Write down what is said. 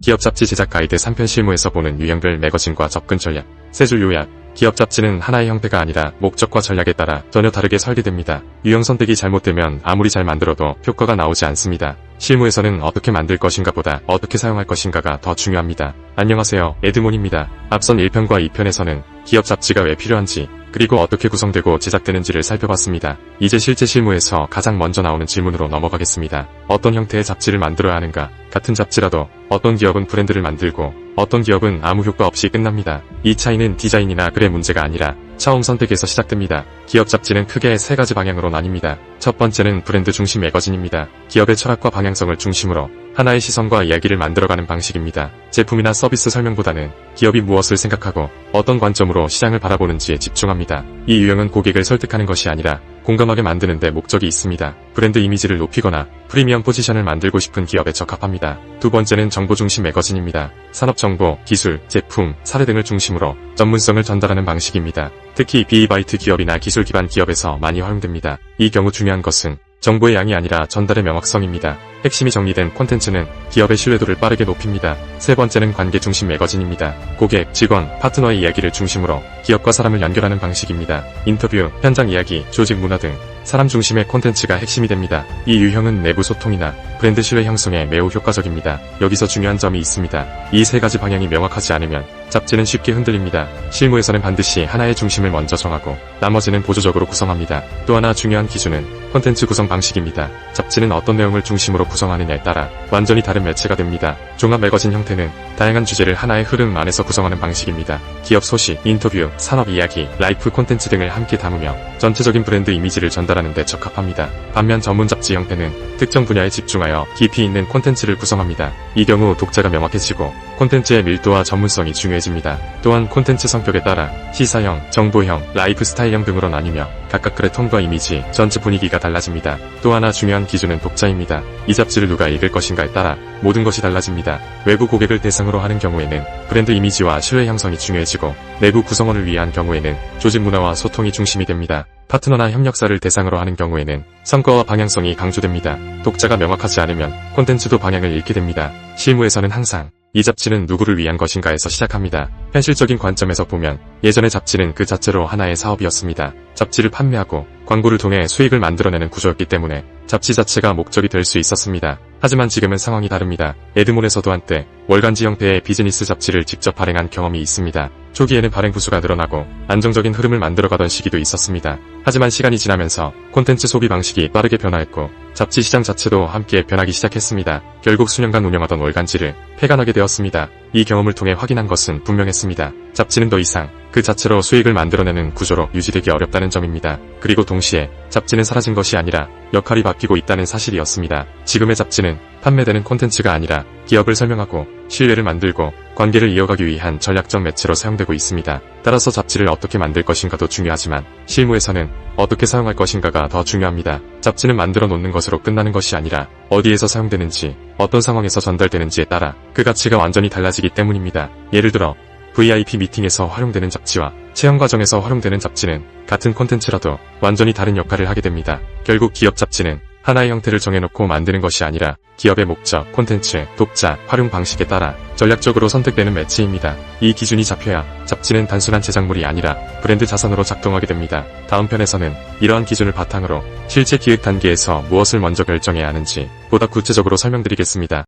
기업 잡지 제작 가이드 3편 실무에서 보는 유형별 매거진과 접근 전략. 세 줄 요약. 기업 잡지는 하나의 형태가 아니라 목적과 전략에 따라 전혀 다르게 설계됩니다. 유형 선택이 잘못되면 아무리 잘 만들어도 효과가 나오지 않습니다. 실무에서는 어떻게 만들 것인가 보다 어떻게 사용할 것인가가 더 중요합니다. 안녕하세요, 에드몬입니다. 앞선 1편과 2편에서는 기업 잡지가 왜 필요한지, 그리고 어떻게 구성되고 제작되는지를 살펴봤습니다. 이제 실제 실무에서 가장 먼저 나오는 질문으로 넘어가겠습니다. 어떤 형태의 잡지를 만들어야 하는가? 같은 잡지라도 어떤 기업은 브랜드를 만들고 어떤 기업은 아무 효과 없이 끝납니다. 이 차이는 디자인이나 글의 문제가 아니라 처음 선택에서 시작됩니다. 기업 잡지는 크게 세 가지 방향으로 나뉩니다. 첫 번째는 브랜드 중심 매거진입니다. 기업의 철학과 방향성을 중심으로 하나의 시선과 이야기를 만들어가는 방식입니다. 제품이나 서비스 설명보다는 기업이 무엇을 생각하고 어떤 관점으로 시장을 바라보는지에 집중합니다. 이 유형은 고객을 설득하는 것이 아니라 공감하게 만드는 데 목적이 있습니다. 브랜드 이미지를 높이거나 프리미엄 포지션을 만들고 싶은 기업에 적합합니다. 두 번째는 정보 중심 매거진입니다. 산업 정보, 기술, 제품, 사례 등을 중심으로 전문성을 전달하는 방식입니다. 특히 비바이트 기업이나 기술 기반 기업에서 많이 활용됩니다. 이 경우 중요한 것은 정보의 양이 아니라 전달의 명확성입니다. 핵심이 정리된 콘텐츠는 기업의 신뢰도를 빠르게 높입니다. 세 번째는 관계 중심 매거진입니다. 고객, 직원, 파트너의 이야기를 중심으로 기업과 사람을 연결하는 방식입니다. 인터뷰, 현장 이야기, 조직 문화 등 사람 중심의 콘텐츠가 핵심이 됩니다. 이 유형은 내부 소통이나 브랜드 신뢰 형성에 매우 효과적입니다. 여기서 중요한 점이 있습니다. 이 세 가지 방향이 명확하지 않으면 잡지는 쉽게 흔들립니다. 실무에서는 반드시 하나의 중심을 먼저 정하고 나머지는 보조적으로 구성합니다. 또 하나 중요한 기준은 콘텐츠 구성 방식입니다. 잡지는 어떤 내용을 중심으로 구성하느냐에 따라 완전히 다른 매체가 됩니다. 종합 매거진 형태는 다양한 주제를 하나의 흐름 안에서 구성하는 방식입니다. 기업 소식, 인터뷰, 산업 이야기, 라이프 콘텐츠 등을 함께 담으며 전체적인 브랜드 이미지를 전달하는 데 적합합니다. 반면 전문 잡지 형태는 특정 분야에 집중하여 깊이 있는 콘텐츠를 구성합니다. 이 경우 독자가 명확해지고 콘텐츠의 밀도와 전문성이 중요해집니다. 또한 콘텐츠 성격에 따라 시사형, 정보형, 라이프스타일형 등으로 나뉘며 각각 글의 톤과 이미지, 전체 분위기가 달라집니다. 또 하나 중요한 기준은 독자입니다. 이 잡지를 누가 읽을 것인가에 따라 모든 것이 달라집니다. 외부 고객을 대상으로 하는 경우에는 브랜드 이미지와 신뢰 형성이 중요해지고 내부 구성원을 위한 경우에는 조직 문화와 소통이 중심이 됩니다. 파트너나 협력사를 대상으로 하는 경우에는 성과와 방향성이 강조됩니다. 독자가 명확하지 않으면 콘텐츠도 방향을 잃게 됩니다. 실무에서는 항상 이 잡지는 누구를 위한 것인가에서 시작합니다. 현실적인 관점에서 보면 예전의 잡지는 그 자체로 하나의 사업이었습니다. 잡지를 판매하고 광고를 통해 수익을 만들어내는 구조였기 때문에 잡지 자체가 목적이 될 수 있었습니다. 하지만 지금은 상황이 다릅니다. 에드몬에서도 한때 월간지 형태의 비즈니스 잡지를 직접 발행한 경험이 있습니다. 초기에는 발행 부수가 늘어나고 안정적인 흐름을 만들어가던 시기도 있었습니다. 하지만 시간이 지나면서 콘텐츠 소비 방식이 빠르게 변화했고 잡지 시장 자체도 함께 변하기 시작했습니다. 결국 수년간 운영하던 월간지를 폐간하게 되었습니다. 이 경험을 통해 확인한 것은 분명했습니다. 잡지는 더 이상 그 자체로 수익을 만들어내는 구조로 유지되기 어렵다는 점입니다. 그리고 동시에 잡지는 사라진 것이 아니라 역할이 바뀌고 있다는 사실이었습니다. 지금의 잡지는 판매되는 콘텐츠가 아니라 기업을 설명하고 신뢰를 만들고 관계를 이어가기 위한 전략적 매체로 사용되고 있습니다. 따라서 잡지를 어떻게 만들 것인가도 중요하지만 실무에서는 어떻게 사용할 것인가가 더 중요합니다. 잡지는 만들어 놓는 것으로 끝나는 것이 아니라 어디에서 사용되는지, 어떤 상황에서 전달되는지에 따라 그 가치가 완전히 달라지기 때문입니다. 예를 들어 VIP 미팅에서 활용되는 잡지와 체험 과정에서 활용되는 잡지는 같은 콘텐츠라도 완전히 다른 역할을 하게 됩니다. 결국 기업 잡지는 하나의 형태를 정해놓고 만드는 것이 아니라 기업의 목적, 콘텐츠, 독자, 활용 방식에 따라 전략적으로 선택되는 매체입니다. 이 기준이 잡혀야 잡지는 단순한 제작물이 아니라 브랜드 자산으로 작동하게 됩니다. 다음 편에서는 이러한 기준을 바탕으로 실제 기획 단계에서 무엇을 먼저 결정해야 하는지 보다 구체적으로 설명드리겠습니다.